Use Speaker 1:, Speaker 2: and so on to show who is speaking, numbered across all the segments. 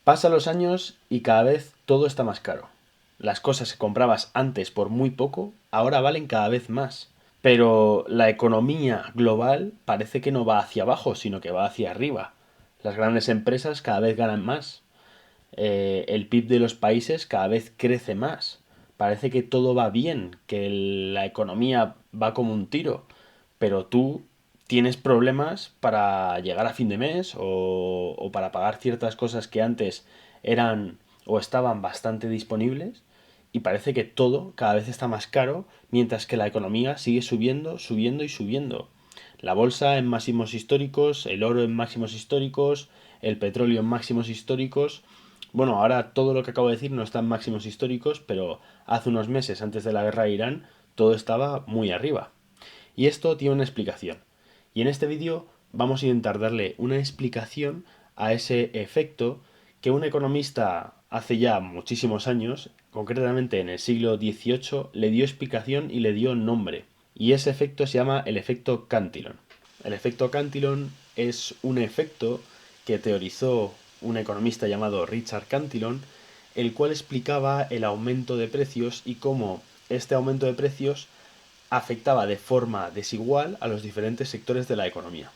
Speaker 1: Pasan los años y cada vez todo está más caro. Las cosas que comprabas antes por muy poco, ahora valen cada vez más. Pero la economía global parece que no va hacia abajo, sino que va hacia arriba. Las grandes empresas cada vez ganan más. El PIB de los países cada vez crece más. Parece que todo va bien, que la economía va como un tiro. Pero tú tienes problemas para llegar a fin de mes o para pagar ciertas cosas que antes eran o estaban bastante disponibles y parece que todo cada vez está más caro mientras que la economía sigue subiendo, subiendo y subiendo. La bolsa en máximos históricos, el oro en máximos históricos, el petróleo en máximos históricos. Bueno, ahora todo lo que acabo de decir no está en máximos históricos, pero hace unos meses antes de la guerra de Irán todo estaba muy arriba. Y esto tiene una explicación. Y en este vídeo vamos a intentar darle una explicación a ese efecto que un economista hace ya muchísimos años, concretamente en el siglo XVIII, le dio explicación y le dio nombre. Y ese efecto se llama el efecto Cantillon. El efecto Cantillon es un efecto que teorizó un economista llamado Richard Cantillon, el cual explicaba el aumento de precios y cómo este aumento de precios afectaba de forma desigual a los diferentes sectores de la economía.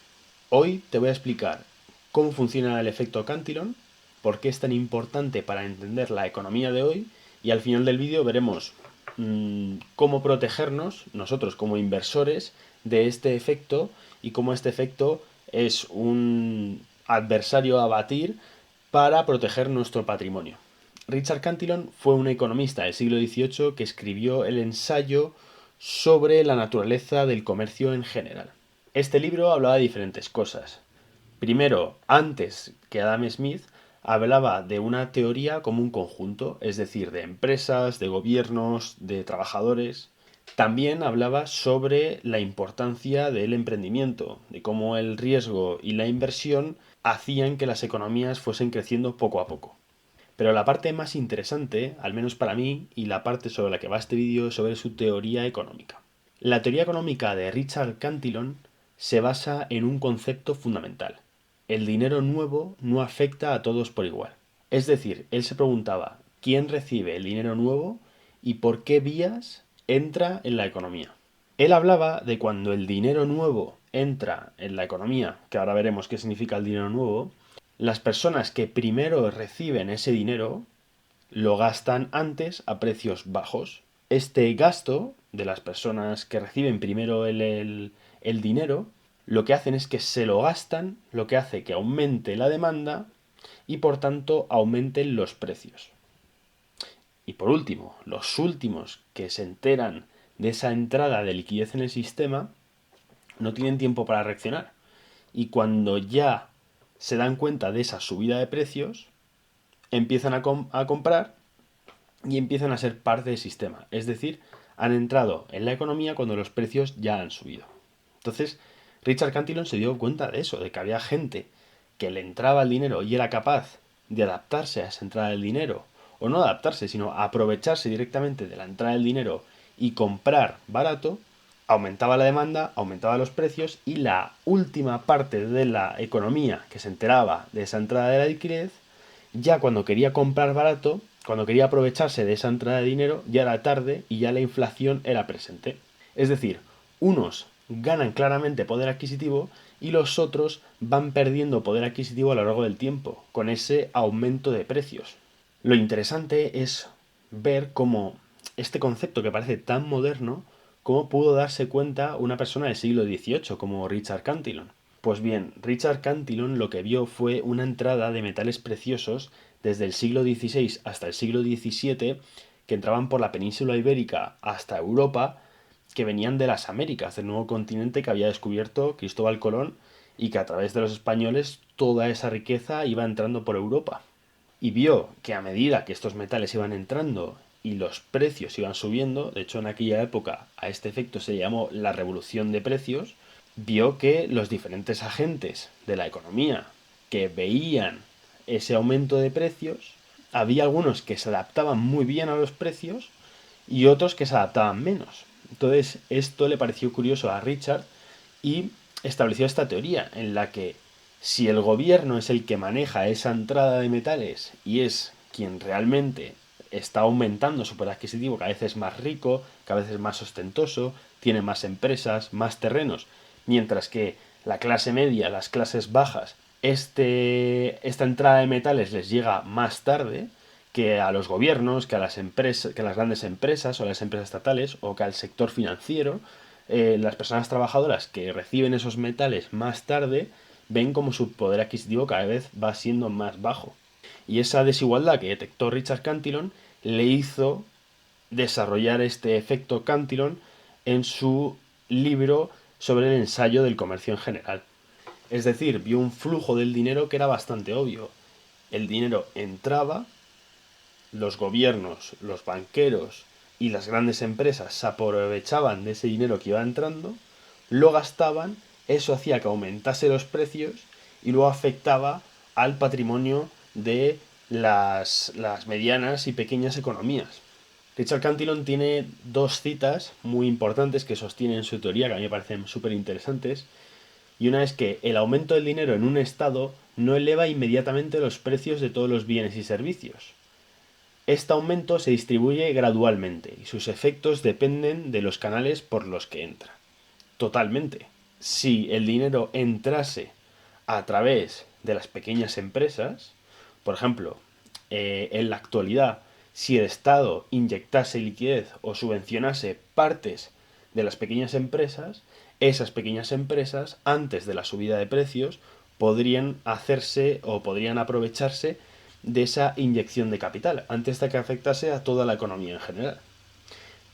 Speaker 1: Hoy te voy a explicar cómo funciona el efecto Cantillon, por qué es tan importante para entender la economía de hoy y al final del vídeo veremos cómo protegernos nosotros como inversores de este efecto y cómo este efecto es un adversario a batir para proteger nuestro patrimonio. Richard Cantillon fue un economista del siglo XVIII que escribió el ensayo sobre la naturaleza del comercio en general. Este libro hablaba de diferentes cosas. Primero, antes que Adam Smith, hablaba de una teoría como un conjunto, es decir, de empresas, de gobiernos, de trabajadores. También hablaba sobre la importancia del emprendimiento, de cómo el riesgo y la inversión hacían que las economías fuesen creciendo poco a poco. Pero la parte más interesante, al menos para mí, y la parte sobre la que va este vídeo es sobre su teoría económica. La teoría económica de Richard Cantillon se basa en un concepto fundamental. El dinero nuevo no afecta a todos por igual. Es decir, él se preguntaba quién recibe el dinero nuevo y por qué vías entra en la economía. Él hablaba de cuando el dinero nuevo entra en la economía, que ahora veremos qué significa el dinero nuevo, las personas que primero reciben ese dinero lo gastan antes a precios bajos. Este gasto de las personas que reciben primero el dinero, lo que hacen es que se lo gastan, lo que hace que aumente la demanda y por tanto aumenten los precios. Y por último, los últimos que se enteran de esa entrada de liquidez en el sistema no tienen tiempo para reaccionar. Y cuando ya se dan cuenta de esa subida de precios, empiezan a comprar y empiezan a ser parte del sistema. Es decir, han entrado en la economía cuando los precios ya han subido. Entonces, Richard Cantillon se dio cuenta de eso, de que había gente que le entraba el dinero y era capaz de adaptarse a esa entrada del dinero, o no adaptarse, sino aprovecharse directamente de la entrada del dinero y comprar barato, aumentaba la demanda, aumentaba los precios y la última parte de la economía que se enteraba de esa entrada de la liquidez, ya cuando quería comprar barato, cuando quería aprovecharse de esa entrada de dinero, ya era tarde y ya la inflación era presente. Es decir, unos ganan claramente poder adquisitivo y los otros van perdiendo poder adquisitivo a lo largo del tiempo, con ese aumento de precios. Lo interesante es ver cómo este concepto que parece tan moderno, cómo pudo darse cuenta una persona del siglo XVIII como Richard Cantillon. Pues bien, Richard Cantillon lo que vio fue una entrada de metales preciosos desde el siglo XVI hasta el siglo XVII que entraban por la península ibérica hasta Europa, que venían de las Américas, del nuevo continente que había descubierto Cristóbal Colón y que a través de los españoles toda esa riqueza iba entrando por Europa. Y vio que a medida que estos metales iban entrando y los precios iban subiendo, de hecho en aquella época a este efecto se llamó la revolución de precios, vio que los diferentes agentes de la economía que veían ese aumento de precios, había algunos que se adaptaban muy bien a los precios y otros que se adaptaban menos. Entonces esto le pareció curioso a Richard y estableció esta teoría en la que Si el gobierno es el que maneja esa entrada de metales y es quien realmente está aumentando su poder adquisitivo, cada vez es más rico, cada vez es más ostentoso, tiene más empresas, más terrenos, mientras que la clase media, las clases bajas, esta entrada de metales les llega más tarde que a los gobiernos, que a las empresas, que a las grandes empresas o a las empresas estatales o que al sector financiero, las personas trabajadoras que reciben esos metales más tarde ven como su poder adquisitivo cada vez va siendo más bajo. Y esa desigualdad que detectó Richard Cantillon le hizo desarrollar este efecto Cantillon en su libro sobre el ensayo del comercio en general. Es decir, vio un flujo del dinero que era bastante obvio. El dinero entraba, los gobiernos, los banqueros y las grandes empresas se aprovechaban de ese dinero que iba entrando, lo gastaban, eso hacía que aumentase los precios y luego afectaba al patrimonio de las medianas y pequeñas economías. Richard Cantillon tiene dos citas muy importantes que sostienen su teoría, que a mí me parecen súper interesantes. Y una es que el aumento del dinero en un estado no eleva inmediatamente los precios de todos los bienes y servicios. Este aumento se distribuye gradualmente y sus efectos dependen de los canales por los que entra. Totalmente. Si el dinero entrase a través de las pequeñas empresas, por ejemplo, en la actualidad, si el Estado inyectase liquidez o subvencionase partes de las pequeñas empresas, esas pequeñas empresas, antes de la subida de precios, podrían hacerse o podrían aprovecharse de esa inyección de capital, antes de que afectase a toda la economía en general.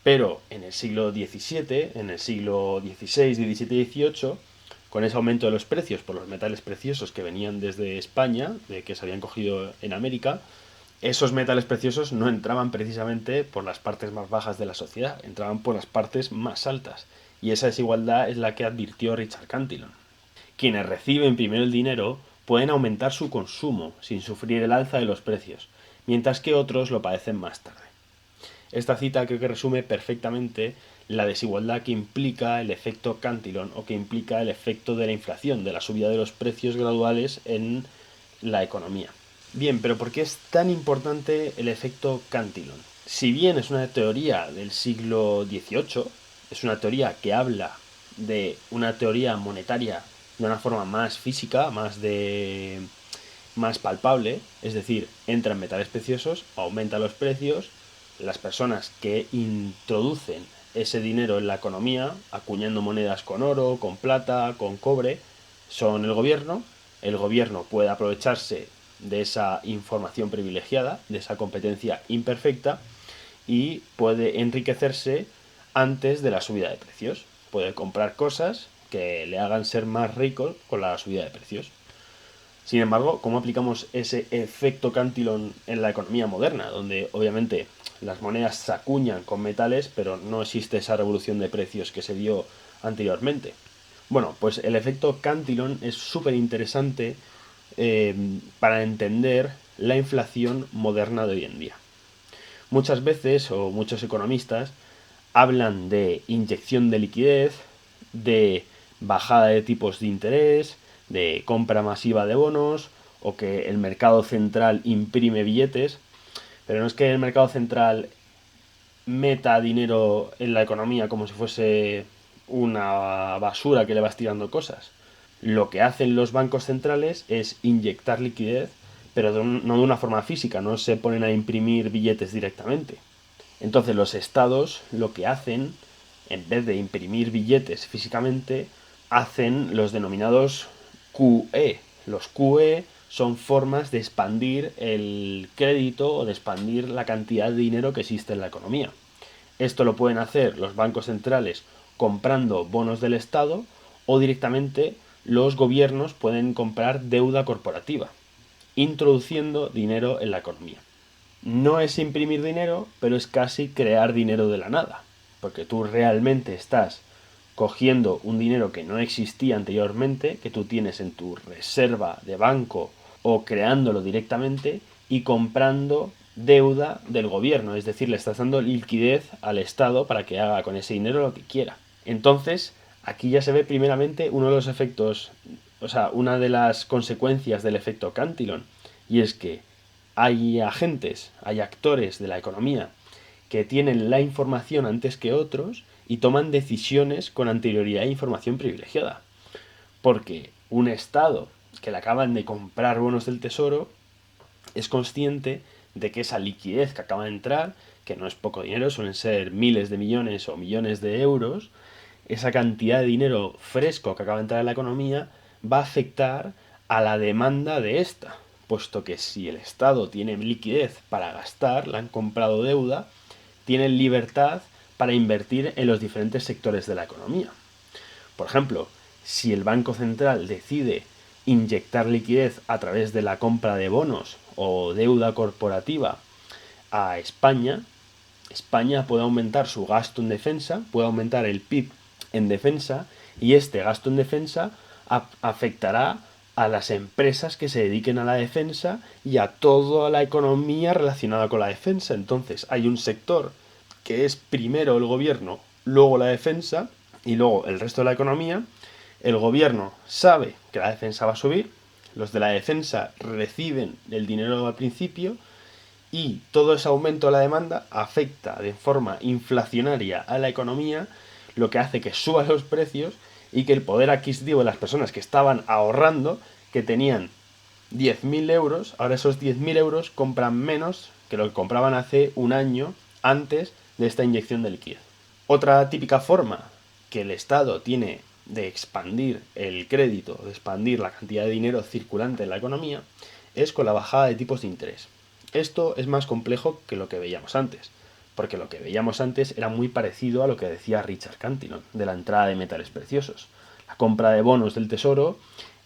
Speaker 1: Pero en el siglo XVII, en el siglo XVI, XVII y XVIII, con ese aumento de los precios por los metales preciosos que venían desde España, de que se habían cogido en América, esos metales preciosos no entraban precisamente por las partes más bajas de la sociedad, entraban por las partes más altas. Y esa desigualdad es la que advirtió Richard Cantillon. Quienes reciben primero el dinero pueden aumentar su consumo sin sufrir el alza de los precios, mientras que otros lo padecen más tarde. Esta cita creo que resume perfectamente la desigualdad que implica el efecto Cantillon o que implica el efecto de la inflación, de la subida de los precios graduales en la economía. Bien, pero ¿por qué es tan importante el efecto Cantillon? Si bien es una teoría del siglo XVIII, es una teoría que habla de una teoría monetaria de una forma más física, más palpable, es decir, entran metales preciosos, aumentan los precios, las personas que introducen ese dinero en la economía, acuñando monedas con oro, con plata, con cobre, son el gobierno puede aprovecharse de esa información privilegiada, de esa competencia imperfecta, y puede enriquecerse antes de la subida de precios. Puede comprar cosas que le hagan ser más rico con la subida de precios. Sin embargo, ¿cómo aplicamos ese efecto Cantillon en la economía moderna? Donde obviamente las monedas se acuñan con metales, pero no existe esa revolución de precios que se dio anteriormente. Bueno, pues el efecto Cantillon es súper interesante para entender la inflación moderna de hoy en día. Muchas veces, o muchos economistas, hablan de inyección de liquidez, de bajada de tipos de interés, de compra masiva de bonos, o que el mercado central imprime billetes, pero no es que el mercado central meta dinero en la economía como si fuese una basura que le vas tirando cosas. Lo que hacen los bancos centrales es inyectar liquidez, pero no de una forma física, no se ponen a imprimir billetes directamente. Entonces los estados lo que hacen, en vez de imprimir billetes físicamente, hacen los denominados QE. Los QE son formas de expandir el crédito o de expandir la cantidad de dinero que existe en la economía. Esto lo pueden hacer los bancos centrales comprando bonos del Estado o directamente los gobiernos pueden comprar deuda corporativa, introduciendo dinero en la economía. No es imprimir dinero, pero es casi crear dinero de la nada, porque tú realmente estás cogiendo un dinero que no existía anteriormente, que tú tienes en tu reserva de banco o creándolo directamente y comprando deuda del gobierno, es decir, le estás dando liquidez al Estado para que haga con ese dinero lo que quiera. Entonces, aquí ya se ve primeramente uno de los efectos o sea, una de las consecuencias del efecto Cantillon, y es que hay agentes, hay actores de la economía que tienen la información antes que otros y toman decisiones con anterioridad a información privilegiada. Porque un Estado que le acaban de comprar bonos del Tesoro es consciente de que esa liquidez que acaba de entrar, que no es poco dinero, suelen ser miles de millones o millones de euros, esa cantidad de dinero fresco que acaba de entrar en la economía va a afectar a la demanda de esta, puesto que si el Estado tiene liquidez para gastar, le han comprado deuda, tienen libertad para invertir en los diferentes sectores de la economía. Por ejemplo, si el Banco Central decide inyectar liquidez a través de la compra de bonos o deuda corporativa a España, España puede aumentar su gasto en defensa, puede aumentar el PIB en defensa y este gasto en defensa afectará a las empresas que se dediquen a la defensa y a toda la economía relacionada con la defensa. Entonces hay un sector que es primero el gobierno, luego la defensa y luego el resto de la economía. El gobierno sabe que la defensa va a subir, los de la defensa reciben el dinero al principio y todo ese aumento de la demanda afecta de forma inflacionaria a la economía, lo que hace que suban los precios y que el poder adquisitivo de las personas que estaban ahorrando, que tenían 10.000 euros, ahora esos 10.000 euros compran menos que lo que compraban hace un año antes de esta inyección de liquidez. Otra típica forma que el Estado tiene de expandir el crédito, de expandir la cantidad de dinero circulante en la economía, es con la bajada de tipos de interés. Esto es más complejo que lo que veíamos antes, porque lo que veíamos antes era muy parecido a lo que decía Richard Cantillon, de la entrada de metales preciosos. La compra de bonos del tesoro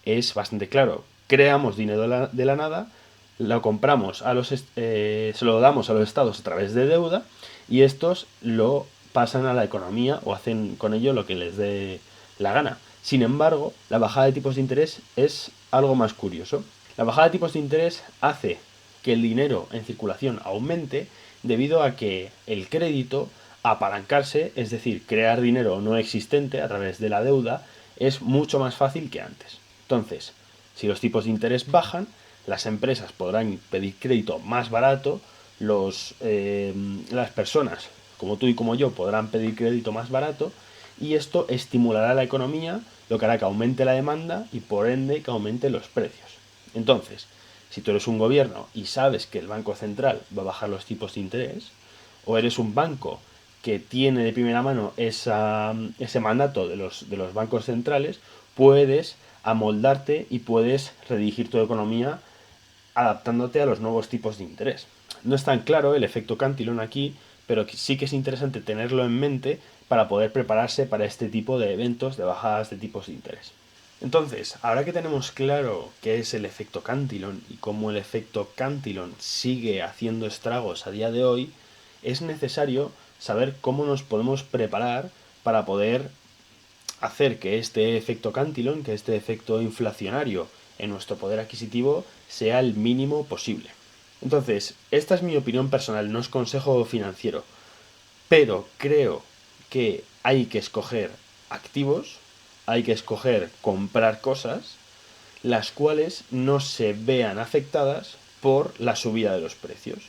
Speaker 1: es bastante claro. Creamos dinero de la nada, lo compramos se lo damos a los estados a través de deuda y estos lo pasan a la economía o hacen con ello lo que les dé la gana. Sin embargo, la bajada de tipos de interés es algo más curioso. La bajada de tipos de interés hace que el dinero en circulación aumente debido a que el crédito, apalancarse, es decir, crear dinero no existente a través de la deuda, es mucho más fácil que antes. Entonces, si los tipos de interés bajan, las empresas podrán pedir crédito más barato, las personas como tú y como yo podrán pedir crédito más barato y esto estimulará la economía, lo que hará que aumente la demanda y por ende que aumenten los precios. Entonces, si tú eres un gobierno y sabes que el Banco Central va a bajar los tipos de interés, o eres un banco que tiene de primera mano ese mandato de los bancos centrales, puedes amoldarte y puedes redirigir tu economía adaptándote a los nuevos tipos de interés. No es tan claro el efecto Cantillon aquí, pero sí que es interesante tenerlo en mente para poder prepararse para este tipo de eventos de bajadas de tipos de interés. Entonces, ahora que tenemos claro qué es el efecto Cantillon y cómo el efecto Cantillon sigue haciendo estragos a día de hoy, es necesario saber cómo nos podemos preparar para poder hacer que este efecto Cantillon, que este efecto inflacionario en nuestro poder adquisitivo sea el mínimo posible. Entonces, esta es mi opinión personal, no es consejo financiero, pero creo que hay que escoger activos, hay que escoger comprar cosas, las cuales no se vean afectadas por la subida de los precios.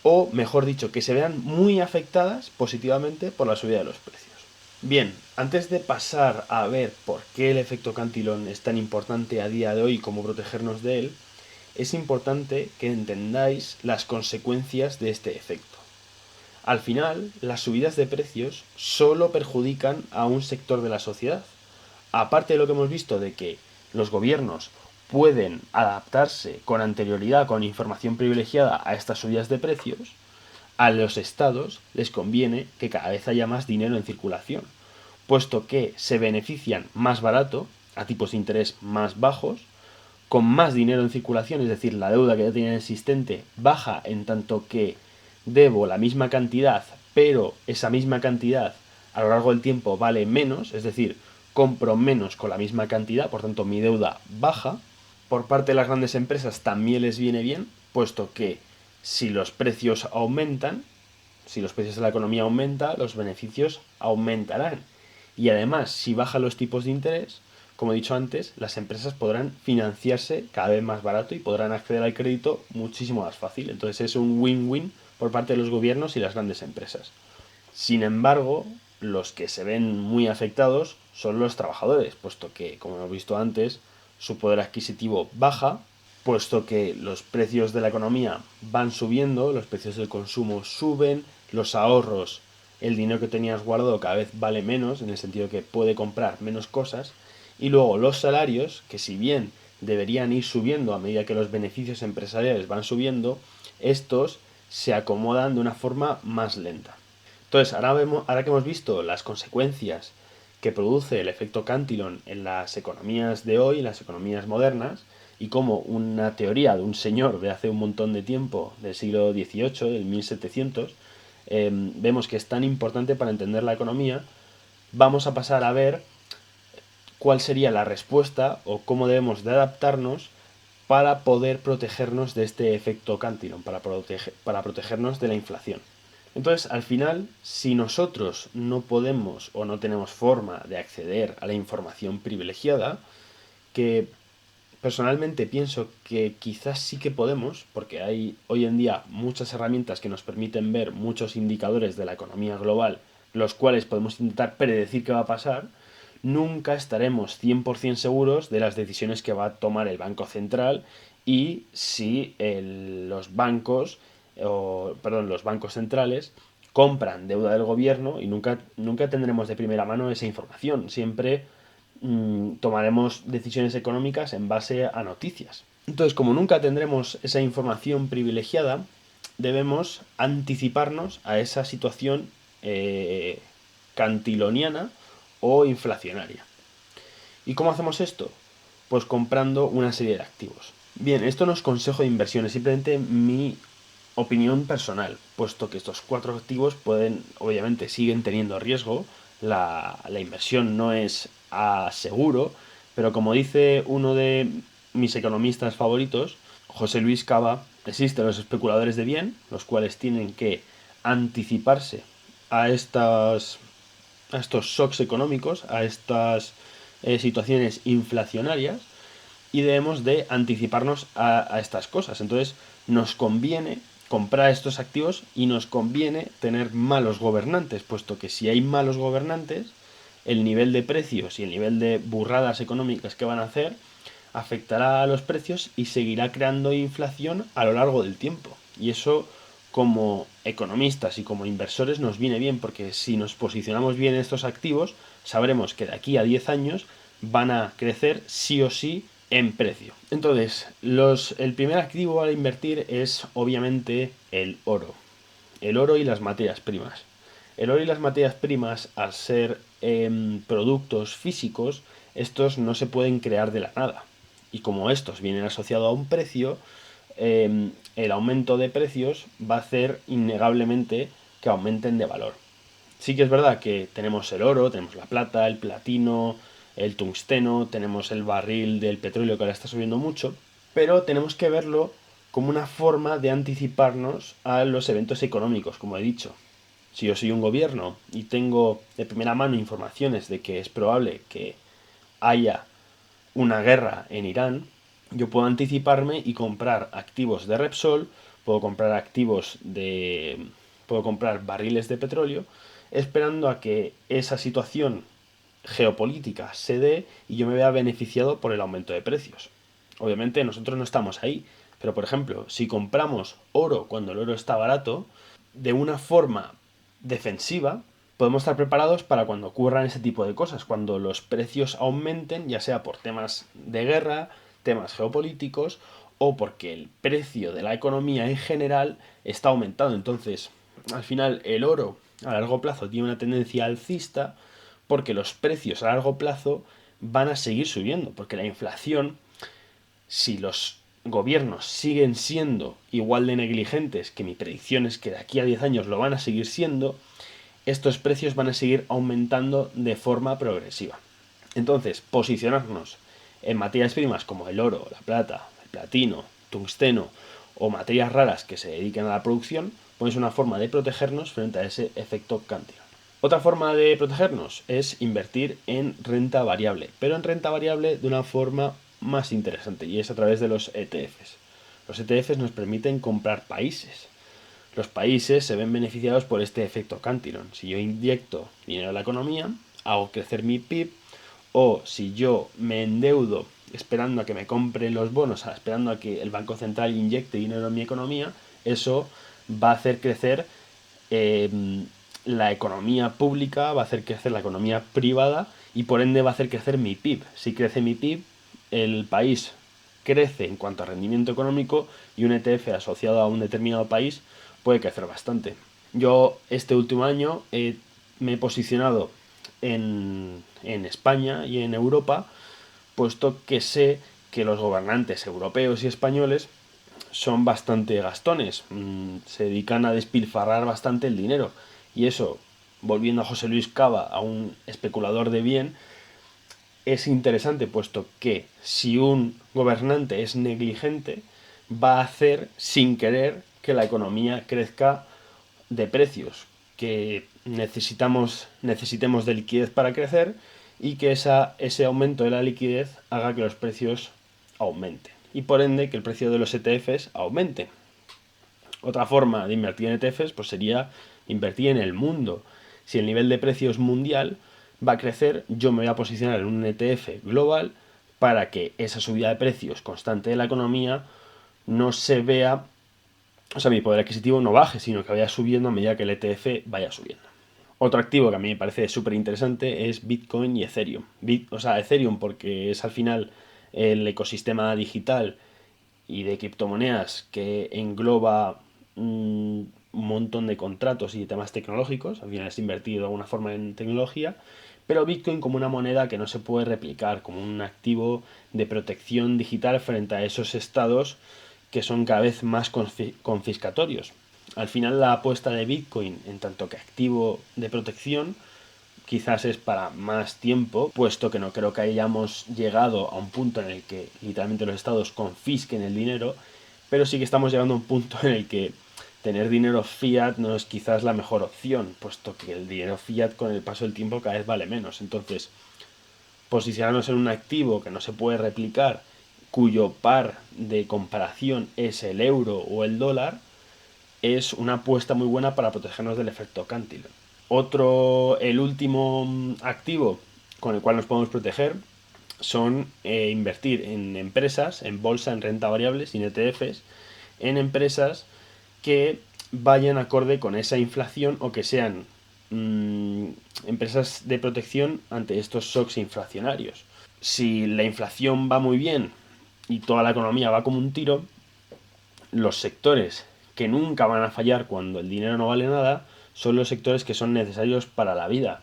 Speaker 1: O, mejor dicho, que se vean muy afectadas positivamente por la subida de los precios. Bien, antes de pasar a ver por qué el efecto Cantillon es tan importante a día de hoy y cómo protegernos de él, es importante que entendáis las consecuencias de este efecto. Al final, las subidas de precios solo perjudican a un sector de la sociedad. Aparte de lo que hemos visto de que los gobiernos pueden adaptarse con anterioridad, con información privilegiada a estas subidas de precios, a los estados les conviene que cada vez haya más dinero en circulación, puesto que se benefician más barato, a tipos de interés más bajos, con más dinero en circulación, es decir, la deuda que ya tienen existente baja en tanto que debo la misma cantidad, pero esa misma cantidad a lo largo del tiempo vale menos, es decir, compro menos con la misma cantidad, por tanto mi deuda baja. Por parte de las grandes empresas también les viene bien, puesto que si los precios aumentan, si los precios de la economía aumentan, los beneficios aumentarán. Y además, si bajan los tipos de interés, como he dicho antes, las empresas podrán financiarse cada vez más barato y podrán acceder al crédito muchísimo más fácil. Entonces es un win-win por parte de los gobiernos y las grandes empresas. Sin embargo, los que se ven muy afectados son los trabajadores, puesto que, como hemos visto antes, su poder adquisitivo baja, puesto que los precios de la economía van subiendo, los precios del consumo suben, los ahorros, el dinero que tenías guardado cada vez vale menos, en el sentido que puede comprar menos cosas, y luego los salarios, que si bien deberían ir subiendo a medida que los beneficios empresariales van subiendo, estos se acomodan de una forma más lenta. Entonces, ahora que hemos visto las consecuencias que produce el efecto Cantillon en las economías de hoy, en las economías modernas, y como una teoría de un señor de hace un montón de tiempo, del siglo XVIII, del 1700, vemos que es tan importante para entender la economía, vamos a pasar a ver cuál sería la respuesta o cómo debemos de adaptarnos para poder protegernos de este efecto Cantillon, para protegernos de la inflación. Entonces, al final, si nosotros no podemos o no tenemos forma de acceder a la información privilegiada, que personalmente pienso que quizás sí que podemos, porque hay hoy en día muchas herramientas que nos permiten ver muchos indicadores de la economía global, los cuales podemos intentar predecir qué va a pasar, nunca estaremos 100% seguros de las decisiones que va a tomar el Banco Central y si los bancos centrales compran deuda del gobierno, y nunca tendremos de primera mano esa información. Siempre tomaremos decisiones económicas en base a noticias. Entonces, como nunca tendremos esa información privilegiada, debemos anticiparnos a esa situación cantiloniana o inflacionaria. ¿Y cómo hacemos esto? Pues comprando una serie de activos. Bien, esto no es consejo de inversión, es simplemente mi opinión personal, puesto que estos 4 activos obviamente siguen teniendo riesgo, la inversión no es a seguro, pero como dice uno de mis economistas favoritos, José Luis Cava, existen los especuladores de bien, los cuales tienen que anticiparse a estos shocks económicos, a estas situaciones inflacionarias, y debemos de anticiparnos a estas cosas. Entonces nos conviene comprar estos activos y nos conviene tener malos gobernantes, puesto que si hay malos gobernantes, el nivel de precios y el nivel de burradas económicas que van a hacer afectará a los precios y seguirá creando inflación a lo largo del tiempo. Y eso, como economistas y como inversores, nos viene bien, porque si nos posicionamos bien en estos activos, sabremos que de aquí a 10 años van a crecer sí o sí en precio. Entonces, el primer activo a invertir es obviamente el oro. El oro y las materias primas. El oro y las materias primas, al ser productos físicos, estos no se pueden crear de la nada. Y como estos vienen asociados a un precio, el aumento de precios va a hacer innegablemente que aumenten de valor. Sí que es verdad que tenemos el oro, tenemos la plata, el platino, el tungsteno, tenemos el barril del petróleo que ahora está subiendo mucho, pero tenemos que verlo como una forma de anticiparnos a los eventos económicos, como he dicho. Si yo soy un gobierno y tengo de primera mano informaciones de que es probable que haya una guerra en Irán, yo puedo anticiparme y comprar activos de Repsol, puedo comprar barriles de petróleo, esperando a que esa situación geopolítica se dé y yo me vea beneficiado por el aumento de precios. Obviamente nosotros no estamos ahí, pero por ejemplo, si compramos oro cuando el oro está barato, de una forma defensiva, podemos estar preparados para cuando ocurran ese tipo de cosas, cuando los precios aumenten, ya sea por temas de guerra, temas geopolíticos, o porque el precio de la economía en general está aumentando. Entonces, al final, el oro a largo plazo tiene una tendencia alcista, porque los precios a largo plazo van a seguir subiendo, porque la inflación, si los gobiernos siguen siendo igual de negligentes, que mi predicción es que de aquí a 10 años lo van a seguir siendo, estos precios van a seguir aumentando de forma progresiva. Entonces, posicionarnos en materias primas como el oro, la plata, el platino, tungsteno o materias raras que se dediquen a la producción, pues es una forma de protegernos frente a ese efecto Cantillon. Otra forma de protegernos es invertir en renta variable, pero en renta variable de una forma más interesante, y es a través de los ETFs. Los ETFs nos permiten comprar países. Los países se ven beneficiados por este efecto Cantillon. Si yo inyecto dinero a la economía, hago crecer mi PIB, o si yo me endeudo esperando a que me compren los bonos, esperando a que el Banco Central inyecte dinero en mi economía, eso va a hacer crecer eh, la economía pública, va a hacer crecer la economía privada y por ende va a hacer crecer mi PIB. Si crece mi PIB, el país crece en cuanto a rendimiento económico y un ETF asociado a un determinado país puede crecer bastante. Yo este último año me he posicionado en España y en Europa, puesto que sé que los gobernantes europeos y españoles son bastante gastones, se dedican a despilfarrar bastante el dinero. Y eso, volviendo a José Luis Cava, a un especulador de bien, es interesante, puesto que si un gobernante es negligente, va a hacer sin querer que la economía crezca de precios, que necesitemos de liquidez para crecer y que ese aumento de la liquidez haga que los precios aumenten y por ende que el precio de los ETFs aumente. Otra forma de invertir en ETFs pues sería invertir en el mundo. Si el nivel de precios mundial va a crecer, yo me voy a posicionar en un ETF global para que esa subida de precios constante de la economía no se vea, o sea, mi poder adquisitivo no baje, sino que vaya subiendo a medida que el ETF vaya subiendo. Otro activo que a mí me parece súper interesante es Bitcoin y Ethereum. Ethereum porque es al final el ecosistema digital y de criptomonedas que engloba un montón de contratos y temas tecnológicos, al final es invertido de alguna forma en tecnología, pero Bitcoin como una moneda que no se puede replicar, como un activo de protección digital frente a esos estados que son cada vez más confiscatorios. Al final la apuesta de Bitcoin en tanto que activo de protección quizás es para más tiempo, puesto que no creo que hayamos llegado a un punto en el que literalmente los estados confisquen el dinero, pero sí que estamos llegando a un punto en el que tener dinero fiat no es quizás la mejor opción, puesto que el dinero fiat con el paso del tiempo cada vez vale menos. Entonces, posicionarnos en un activo que no se puede replicar, cuyo par de comparación es el euro o el dólar, es una apuesta muy buena para protegernos del efecto Cantillon. El último activo con el cual nos podemos proteger son invertir en empresas, en bolsa, en renta variable, sin ETFs, en empresas que vayan acorde con esa inflación o que sean empresas de protección ante estos shocks inflacionarios. Si la inflación va muy bien y toda la economía va como un tiro, los sectores que nunca van a fallar cuando el dinero no vale nada son los sectores que son necesarios para la vida.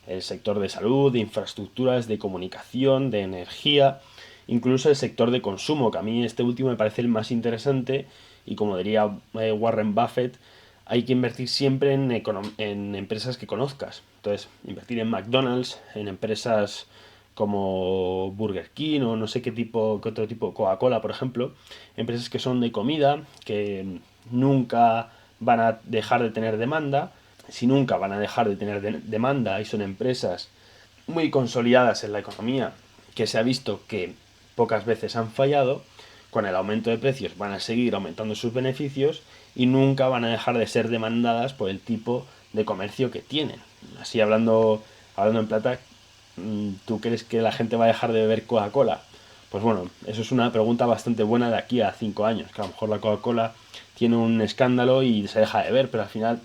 Speaker 1: El sector de salud, de infraestructuras, de comunicación, de energía, incluso el sector de consumo, que a mí este último me parece el más interesante y como diría Warren Buffett, hay que invertir siempre en empresas que conozcas. Entonces, invertir en McDonald's, en empresas como Burger King o no sé qué otro tipo, Coca-Cola, por ejemplo, empresas que son de comida, que nunca van a dejar de tener demanda, si nunca van a dejar de tener demanda y son empresas muy consolidadas en la economía, que se ha visto que pocas veces han fallado, con el aumento de precios van a seguir aumentando sus beneficios y nunca van a dejar de ser demandadas por el tipo de comercio que tienen. Así hablando en plata, ¿tú crees que la gente va a dejar de beber Coca-Cola? Pues bueno, eso es una pregunta bastante buena de aquí a 5 años, que a lo mejor la Coca-Cola tiene un escándalo y se deja de ver, pero al final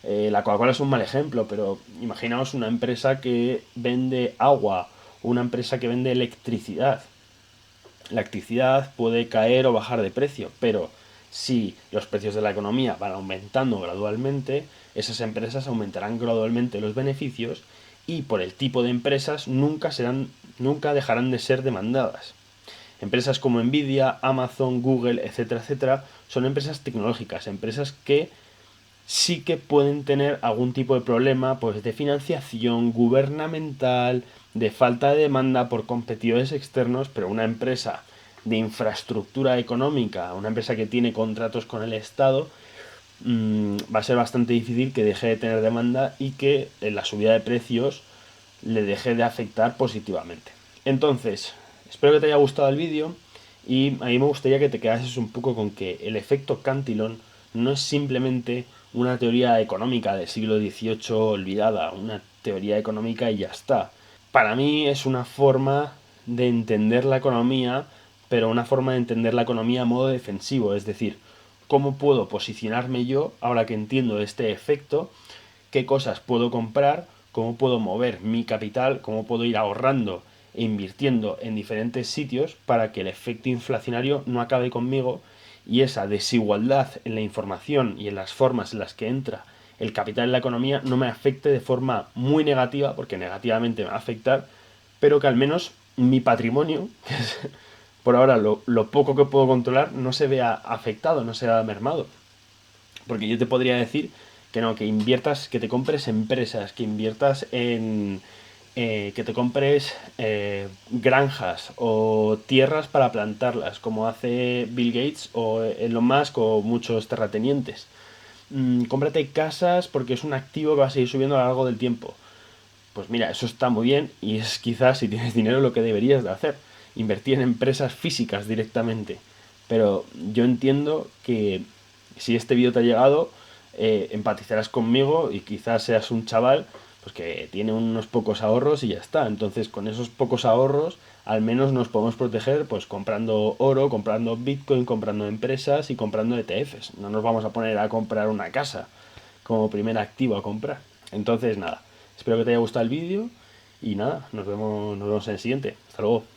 Speaker 1: la Coca-Cola es un mal ejemplo, pero imaginaos una empresa que vende agua, una empresa que vende electricidad. La electricidad puede caer o bajar de precio, pero si los precios de la economía van aumentando gradualmente, esas empresas aumentarán gradualmente los beneficios y por el tipo de empresas nunca dejarán de ser demandadas. Empresas como Nvidia, Amazon, Google, etcétera, etcétera, son empresas tecnológicas, empresas que sí que pueden tener algún tipo de problema pues de financiación gubernamental, de falta de demanda por competidores externos, pero una empresa de infraestructura económica, una empresa que tiene contratos con el Estado, va a ser bastante difícil que deje de tener demanda y que la subida de precios le deje de afectar positivamente. Entonces, espero que te haya gustado el vídeo y a mí me gustaría que te quedases un poco con que el efecto Cantillon no es simplemente una teoría económica del siglo XVIII olvidada, una teoría económica y ya está. Para mí es una forma de entender la economía, pero una forma de entender la economía a modo defensivo, es decir, cómo puedo posicionarme yo ahora que entiendo este efecto, qué cosas puedo comprar, cómo puedo mover mi capital, cómo puedo ir ahorrando e invirtiendo en diferentes sitios para que el efecto inflacionario no acabe conmigo y esa desigualdad en la información y en las formas en las que entra el capital en la economía no me afecte de forma muy negativa, porque negativamente me va a afectar, pero que al menos mi patrimonio, que es por ahora lo poco que puedo controlar, no se vea afectado, no se vea mermado. Porque yo te podría decir que no, que inviertas, que te compres empresas, que inviertas en, que te compres granjas o tierras para plantarlas, como hace Bill Gates o Elon Musk o muchos terratenientes. Cómprate casas porque es un activo que va a seguir subiendo a lo largo del tiempo. Pues mira, eso está muy bien y es quizás, si tienes dinero, lo que deberías de hacer. Invertir en empresas físicas directamente. Pero yo entiendo que si este vídeo te ha llegado, empatizarás conmigo y quizás seas un chaval pues que tiene unos pocos ahorros y ya está. Entonces, con esos pocos ahorros, al menos nos podemos proteger pues comprando oro, comprando Bitcoin, comprando empresas y comprando ETFs. No nos vamos a poner a comprar una casa como primer activo a comprar. Entonces, nada, espero que te haya gustado el vídeo y nada, nos vemos en el siguiente. Hasta luego.